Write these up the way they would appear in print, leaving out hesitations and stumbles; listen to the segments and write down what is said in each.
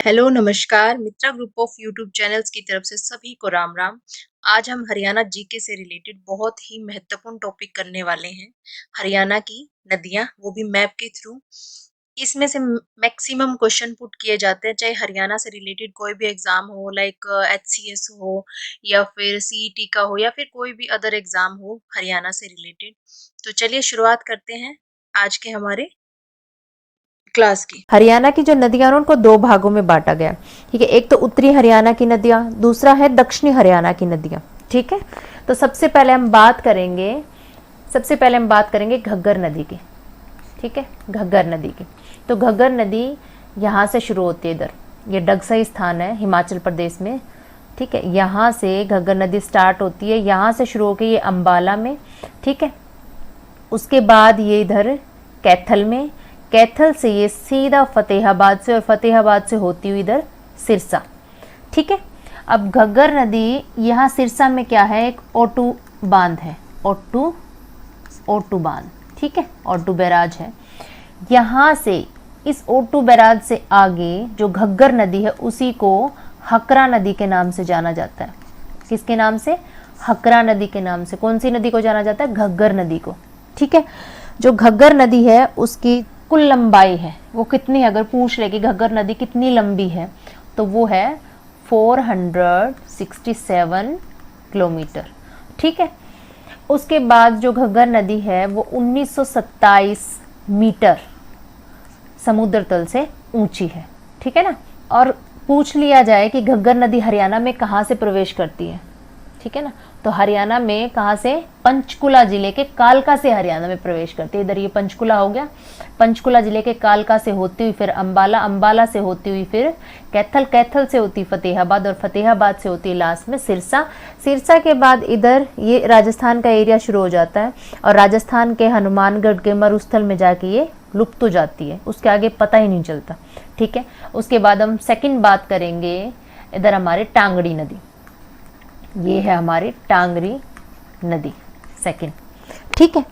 Hello नमस्कार मित्रा group of YouTube channels की तरफ से सभी को राम राम। आज हम हरियाणा जीके से रिलेटेड बहुत ही महत्वपूर्ण टॉपिक करने वाले हैं। हरियाणा की नदियां, वो भी मैप के थ्रू। इसमें से मैक्सिमम क्वेश्चन पुट किए जाते हैं, चाहे हरियाणा से रिलेटेड कोई भी एग्जाम हो, लाइक एचसीएस हो या फिर सीईटी का हो या फिर कोई भी अदर एग्जाम हो हरियाणा से रिलेटेड। तो चलिए शुरुआत करते हैं आज के हमारे क्लास की। हरियाणा की जो नदियां उनको दो भागों में बांटा गया। ठीक है, एक तो उत्तरी हरियाणा की नदियां, दूसरा है दक्षिणी हरियाणा की नदियां। ठीक है, तो सबसे पहले हम बात करेंगे घग्गर नदी की। ठीक है, घग्गर नदी की। तो घग्गर नदी यहाँ से शुरू होती है। इधर ये डगसई स्थान है हिमाचल प्रदेश में। ठीक है, यहाँ से घग्गर नदी स्टार्ट होती है, यहाँ से शुरू होकर ये अम्बाला में। ठीक है, उसके बाद ये इधर कैथल में, कैथल से ये सीधा फतेहाबाद से, और फतेहाबाद से होती हुई इधर सिरसा। ठीक है, अब घग्गर नदी यहाँ सिरसा में क्या है, एक ओटू बांध है, ओटू बांध। ठीक है, ओटू बैराज है। यहाँ से इस ओटू बैराज से आगे जो घग्गर नदी है उसी को हकरा नदी के नाम से जाना जाता है। किसके नाम से? हकरा नदी के नाम से। कौन सी नदी को जाना जाता है? घग्गर नदी को। ठीक है, जो घग्गर नदी है उसकी कुल लंबाई है वो कितनी है, अगर पूछ ले कि घग्गर नदी कितनी लंबी है, तो वो है 467 किलोमीटर। ठीक है, उसके बाद जो घग्गर नदी है वो 1927 मीटर समुद्र तल से ऊंची है। ठीक है ना, और पूछ लिया जाए कि घग्गर नदी हरियाणा में कहाँ से प्रवेश करती है, ठीक है ना, तो हरियाणा में कहाँ से? पंचकुला जिले के कालका से हरियाणा में प्रवेश करती है। इधर ये पंचकुला हो गया, पंचकुला जिले के कालका से होती हुई फिर अम्बाला, अम्बाला से होती हुई फिर कैथल, कैथल से होती फतेहाबाद, और फतेहाबाद से होती लास्ट में सिरसा। सिरसा के बाद इधर ये राजस्थान का एरिया शुरू हो जाता है, और राजस्थान के हनुमानगढ़ के मरुस्थल में जाके ये लुप्त हो जाती है, उसके आगे पता ही नहीं चलता। ठीक है, उसके बाद हम सेकंड बात करेंगे इधर हमारे टांगड़ी नदी। ये है हमारी टांगरी नदी सेकंड। ठीक है,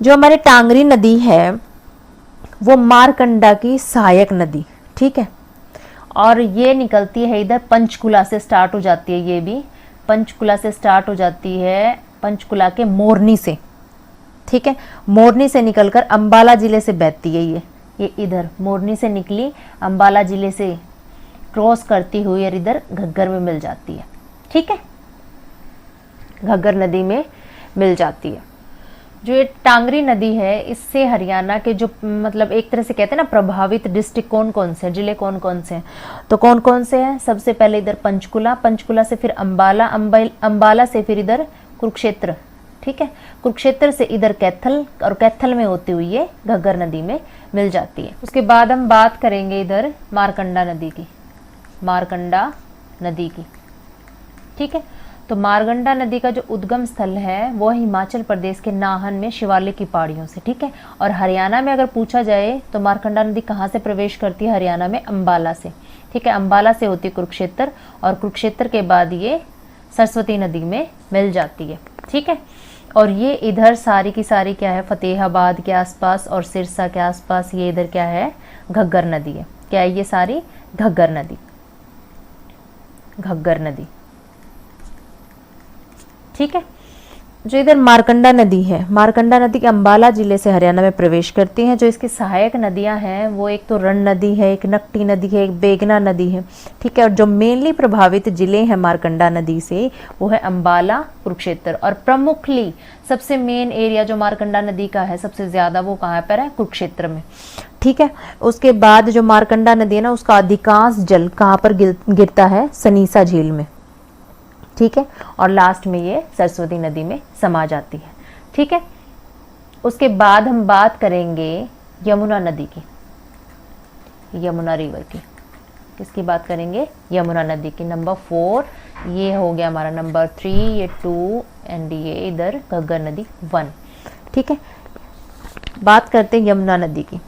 जो हमारी टांगरी नदी है वो मारकंडा की सहायक नदी। ठीक है, और ये निकलती है इधर पंचकुला से स्टार्ट हो जाती है, ये भी पंचकुला से स्टार्ट हो जाती है, पंचकुला के मोरनी से। ठीक है, मोरनी से निकलकर अम्बाला जिले से बहती है। ये इधर मोरनी से निकली, अम्बाला जिले से क्रॉस करती हुई और इधर घग्गर में मिल जाती है। ठीक है, घग्गर नदी में मिल जाती है। जो ये टांगरी नदी है इससे हरियाणा के जो मतलब एक तरह से कहते हैं ना प्रभावित डिस्ट्रिक्ट कौन कौन से हैं, जिले कौन कौन से हैं, तो कौन कौन से हैं? सबसे पहले इधर पंचकुला, पंचकुला से फिर अम्बाला, अम्बाला से फिर इधर कुरुक्षेत्र। ठीक है, कुरुक्षेत्र से इधर कैथल, और कैथल में होती हुई ये घग्गर नदी में मिल जाती है। उसके बाद हम बात करेंगे इधर मारकंडा नदी की, मारकंडा नदी की। ठीक है, तो मारकंडा नदी का जो उद्गम स्थल है वो हिमाचल प्रदेश के नाहन में शिवालिक की पहाड़ियों से। ठीक है, और हरियाणा में अगर पूछा जाए तो मारकंडा नदी कहाँ से प्रवेश करती है? हरियाणा में अम्बाला से। ठीक है, अम्बाला से होती है कुरुक्षेत्र, और कुरुक्षेत्र के बाद ये सरस्वती नदी में मिल जाती है। ठीक है, और ये इधर सारी की सारी क्या है? फतेहाबाद के आसपास और सिरसा के आसपास ये इधर क्या है? घग्गर नदी है। क्या है ये सारी? घग्गर नदी, घग्गर नदी। ठीक है, जो इधर मारकंडा नदी है, मारकंडा नदी के अम्बाला जिले से हरियाणा में प्रवेश करती हैं। जो इसकी सहायक नदियां हैं वो एक तो रण नदी है, एक नकटी नदी है, एक बेगना नदी है। ठीक है, और जो मेनली प्रभावित जिले हैं मारकंडा नदी से वो है अम्बाला, कुरुक्षेत्र, और प्रमुखली सबसे मेन एरिया जो मारकंडा नदी का है सबसे ज़्यादा वो कहाँ पर है? कुरुक्षेत्र में। ठीक है, उसके बाद जो मारकंडा नदी है ना उसका अधिकांश जल कहाँ पर गिरता है? सनीसा झील में। ठीक है, और लास्ट में ये सरस्वती नदी में समा जाती है। ठीक है, उसके बाद हम बात करेंगे यमुना नदी की, यमुना रिवर की। किसकी बात करेंगे? यमुना नदी की। नंबर 4 ये हो गया हमारा, नंबर 3 ये 2, एंड ये इधर घग्गर नदी 1। ठीक है, बात करते हैं यमुना नदी की।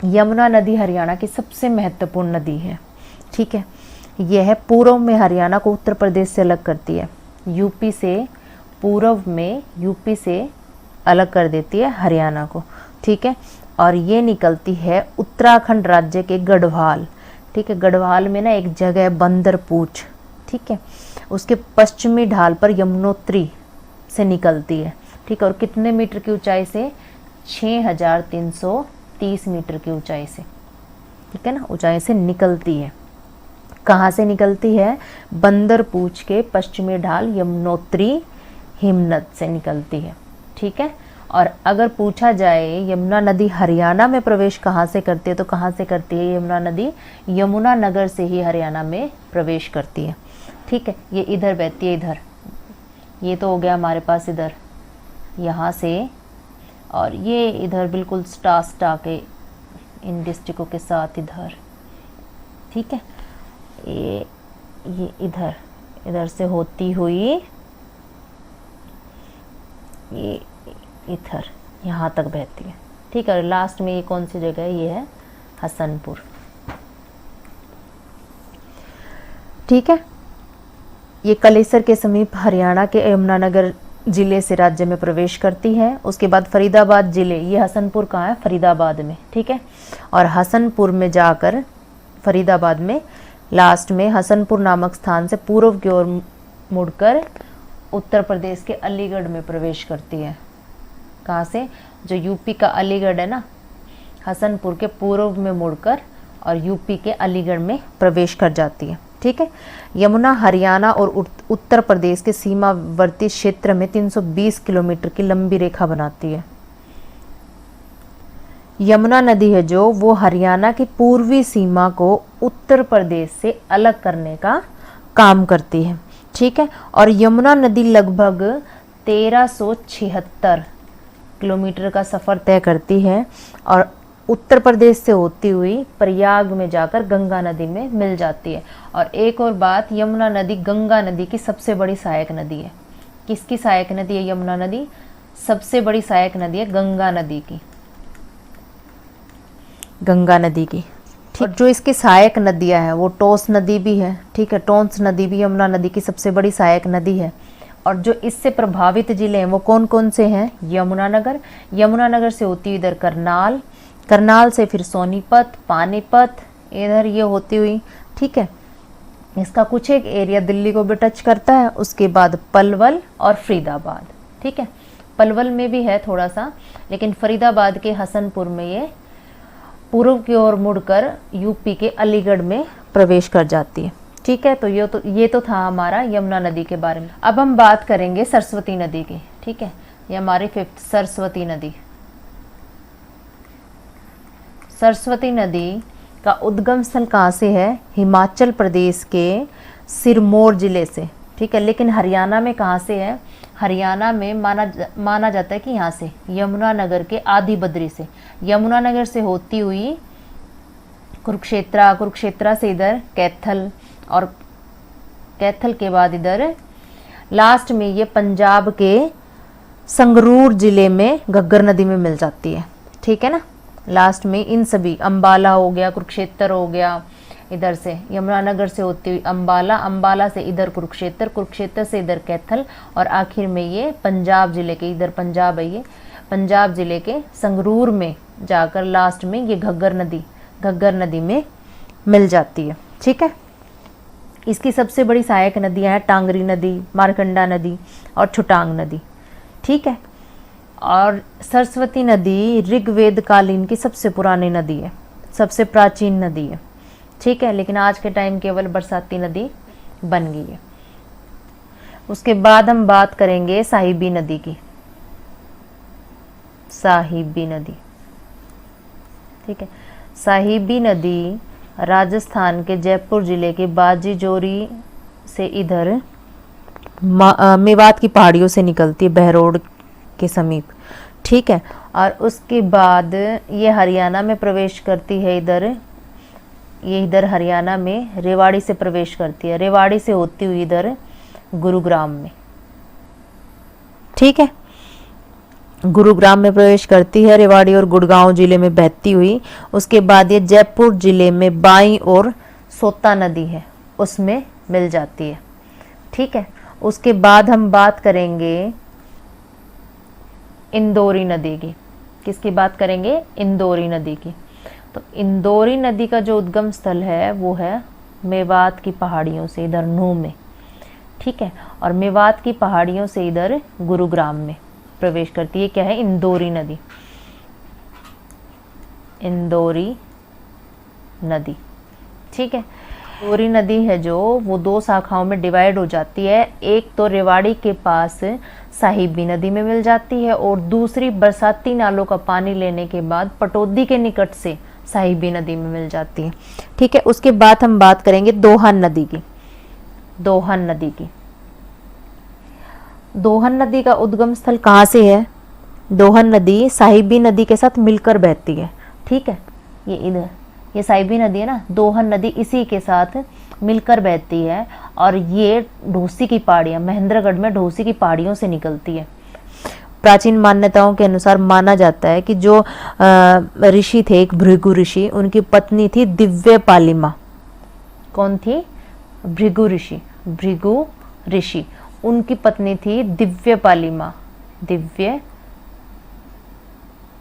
यमुना नदी हरियाणा की सबसे महत्वपूर्ण नदी है। ठीक है, यह पूर्व में हरियाणा को उत्तर प्रदेश से अलग करती है, यूपी से पूर्व में यूपी से अलग कर देती है हरियाणा को। ठीक है, और ये निकलती है उत्तराखंड राज्य के गढ़वाल ठीक है। गढ़वाल में ना एक जगह है बंदरपूछ, ठीक है, उसके पश्चिमी ढाल पर यमुनोत्री से निकलती है, ठीक है। और कितने मीटर की ऊंचाई से? 6330 मीटर की ऊंचाई से, ठीक है ना, ऊंचाई से निकलती है। कहाँ से निकलती है? बंदरपूछ के पश्चिमी ढाल यमुनोत्री हिमनद से निकलती है, ठीक है। और अगर पूछा जाए यमुना नदी हरियाणा में प्रवेश कहाँ से करती है, तो कहाँ से करती है यमुना नदी? यमुना नगर से ही हरियाणा में प्रवेश करती है, ठीक है। ये इधर बहती है, इधर, ये तो हो गया हमारे पास इधर यहाँ से, और ये इधर बिल्कुल स्टा के इन डिस्ट्रिक्टों के साथ इधर, ठीक है। ये इधर से होती हुई ये इधर यहाँ तक बहती है, ठीक है। और लास्ट में ये कौन सी जगह है? ये है हसनपुर, ठीक है। ये कलेसर के समीप हरियाणा के यमुनानगर जिले से राज्य में प्रवेश करती है। उसके बाद फरीदाबाद जिले, ये हसनपुर कहाँ है? फरीदाबाद में, ठीक है। और हसनपुर में जाकर फरीदाबाद में लास्ट में हसनपुर नामक स्थान से पूर्व की ओर मुड़कर उत्तर प्रदेश के अलीगढ़ में प्रवेश करती है। कहाँ से? जो यूपी का अलीगढ़ है ना, हसनपुर के पूर्व में मुड़कर और यूपी के अलीगढ़ में प्रवेश कर जाती है, ठीक है। यमुना हरियाणा और उत्तर प्रदेश के सीमावर्ती क्षेत्र में 320 किलोमीटर की लंबी रेखा बनाती है। यमुना नदी है जो, वो हरियाणा की पूर्वी सीमा को उत्तर प्रदेश से अलग करने का काम करती है, ठीक है। और यमुना नदी लगभग 1376 किलोमीटर का सफ़र तय करती है और उत्तर प्रदेश से होती हुई प्रयाग में जाकर गंगा नदी में मिल जाती है। और एक और बात, यमुना नदी गंगा नदी की सबसे बड़ी सहायक नदी है। किसकी सहायक नदी है यमुना नदी? सबसे बड़ी सहायक नदी है गंगा नदी की, गंगा नदी की, और जो इसकी सहायक नदियां हैं वो टोंस नदी भी है, ठीक है। टोंस नदी भी यमुना नदी की सबसे बड़ी सहायक नदी है। और जो इससे प्रभावित जिले हैं वो कौन कौन से हैं? यमुनानगर, यमुनानगर से होती हुई इधर करनाल, करनाल से फिर सोनीपत, पानीपत, इधर ये होती हुई, ठीक है। इसका कुछ एक एरिया दिल्ली को भी टच करता है। उसके बाद पलवल और फरीदाबाद, ठीक है। पलवल में भी है थोड़ा सा, लेकिन फरीदाबाद के हसनपुर में ये पूर्व की ओर मुड़कर यूपी के अलीगढ़ में प्रवेश कर जाती है, ठीक है। तो ये तो था हमारा यमुना नदी के बारे में। अब हम बात करेंगे सरस्वती नदी की, ठीक है। ये हमारी 5th सरस्वती नदी। सरस्वती नदी का उद्गम स्थल कहाँ से है? हिमाचल प्रदेश के सिरमौर जिले से, ठीक है। लेकिन हरियाणा में कहाँ से है? हरियाणा में माना जाता है कि यहाँ से यमुनानगर के आदि बद्री से, यमुनानगर से होती हुई कुरुक्षेत्रा से इधर कैथल, और कैथल के बाद इधर लास्ट में ये पंजाब के संगरूर जिले में घग्गर नदी में मिल जाती है, ठीक है ना। लास्ट में इन सभी, अंबाला हो गया, कुरुक्षेत्र हो गया, इधर से यमुनानगर से होती हुई अंबाला, अंबाला से इधर कुरुक्षेत्र, कुरुक्षेत्र से इधर कैथल, और आखिर में ये पंजाब जिले के, इधर पंजाब है ये, पंजाब जिले के संगरूर में जाकर लास्ट में ये घग्गर नदी में मिल जाती है, ठीक है। इसकी सबसे बड़ी सहायक नदियाँ हैं टांगरी नदी, मारकंडा नदी और छुटांग नदी, ठीक है। और सरस्वती नदी ऋग्वेद कालीन की सबसे पुरानी नदी है, सबसे प्राचीन नदी है, ठीक है। लेकिन आज के टाइम केवल बरसाती नदी बन गई है। उसके बाद हम बात करेंगे साहिबी नदी की, साहिबी नदी, ठीक है। साहिबी नदी राजस्थान के जयपुर जिले के बाजी जोरी से इधर मेवात की पहाड़ियों से निकलती है, बहरोड के समीप, ठीक है। और उसके बाद ये हरियाणा में प्रवेश करती है, ये इधर हरियाणा में रेवाड़ी से प्रवेश करती है, रेवाड़ी से होती हुई इधर गुरुग्राम में, ठीक है। गुरुग्राम में प्रवेश करती है, रेवाड़ी और गुड़गांव जिले में बहती हुई। उसके बाद ये जयपुर जिले में बाईं और सोता नदी है उसमें मिल जाती है, ठीक है। उसके बाद हम बात करेंगे इंदौरी नदी की। किसकी बात करेंगे? इंदौरी नदी की। तो इंदौरी नदी का जो उद्गम स्थल है वो है मेवात की पहाड़ियों से इधर नू में, ठीक है, और मेवात की पहाड़ियों से इधर गुरुग्राम में प्रवेश करती है। क्या है? इंदौरी नदी, इंदौरी नदी, ठीक है। इंदौरी नदी है जो वो दो शाखाओं में डिवाइड हो जाती है। एक तो रेवाड़ी के पास साहिबी नदी में मिल जाती है और दूसरी बरसाती नालों का पानी लेने के बाद पटौदी के निकट से साहिबी नदी में मिल जाती है, ठीक है। उसके बाद हम बात करेंगे दोहन नदी की। दोहन नदी की, दोहन नदी का उद्गम स्थल कहाँ से है? दोहन नदी साहिबी नदी के साथ मिलकर बहती है, ठीक है। ये इधर ये साहिबी नदी है ना, दोहन नदी इसी के साथ मिलकर बहती है और ये ढोसी की पहाड़ियाँ, महेंद्रगढ़ में ढोसी की पहाड़ियों से निकलती है। प्राचीन मान्यताओं के अनुसार माना जाता है कि जो ऋषि थे, एक भृगु ऋषि, उनकी पत्नी थी दिव्य पालिमा। कौन थी? भृगु ऋषि। भृगु ऋषि, उनकी पत्नी थी दिव्य पालिमा। दिव्य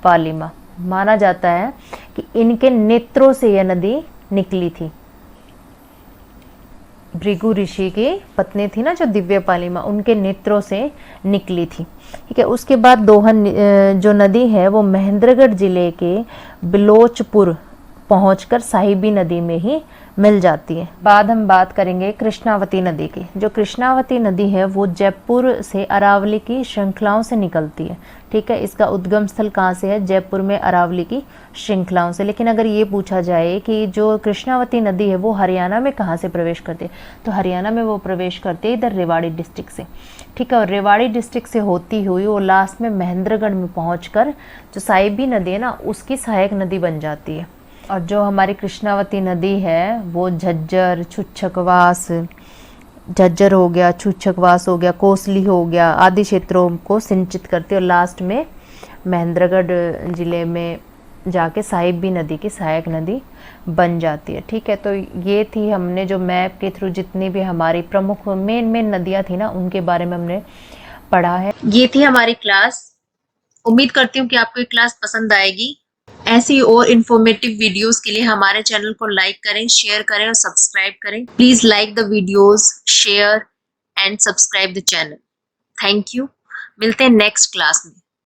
पालिमा, माना जाता है कि इनके नेत्रों से यह नदी निकली थी। भृगु ऋषि की पत्नी थी ना जो दिव्य पालिमा, उनके नेत्रों से निकली थी, ठीक है। उसके बाद दोहन जो नदी है वो महेंद्रगढ़ जिले के बिलोचपुर पहुंचकर साहिबी नदी में ही मिल जाती है। बाद हम बात करेंगे कृष्णावती नदी की। जो कृष्णावती नदी है वो जयपुर से अरावली की श्रृंखलाओं से निकलती है, ठीक है। इसका उद्गम स्थल कहाँ से है? जयपुर में अरावली की श्रृंखलाओं से। लेकिन अगर ये पूछा जाए कि जो कृष्णावती नदी है वो हरियाणा में कहाँ से प्रवेश करती है, तो हरियाणा में वो प्रवेश करती है इधर रेवाड़ी डिस्ट्रिक्ट से, ठीक है। और रेवाड़ी डिस्ट्रिक्ट से होती हुई वो लास्ट में महेंद्रगढ़ में पहुँचकर जो साहिबी नदी है ना उसकी सहायक नदी बन जाती है। और जो हमारी कृष्णावती नदी है वो झज्जर, छुच्छकवास, झज्जर हो गया, छुच्छकवास हो गया, कोसली हो गया आदि क्षेत्रों को सिंचित करती है और लास्ट में महेंद्रगढ़ जिले में जाके साहिबी नदी की सहायक नदी बन जाती है, ठीक है। तो ये थी, हमने जो मैप के थ्रू जितनी भी हमारी प्रमुख मेन नदियाँ थी ना उनके बारे में हमने पढ़ा है। ये थी हमारी क्लास। उम्मीद करती हूँ कि आपको ये क्लास पसंद आएगी। ऐसी और इन्फॉर्मेटिव वीडियोस के लिए हमारे चैनल को लाइक करें, शेयर करें और सब्सक्राइब करें। Please like the videos, share and subscribe the channel. Thank you. मिलते हैं नेक्स्ट क्लास में।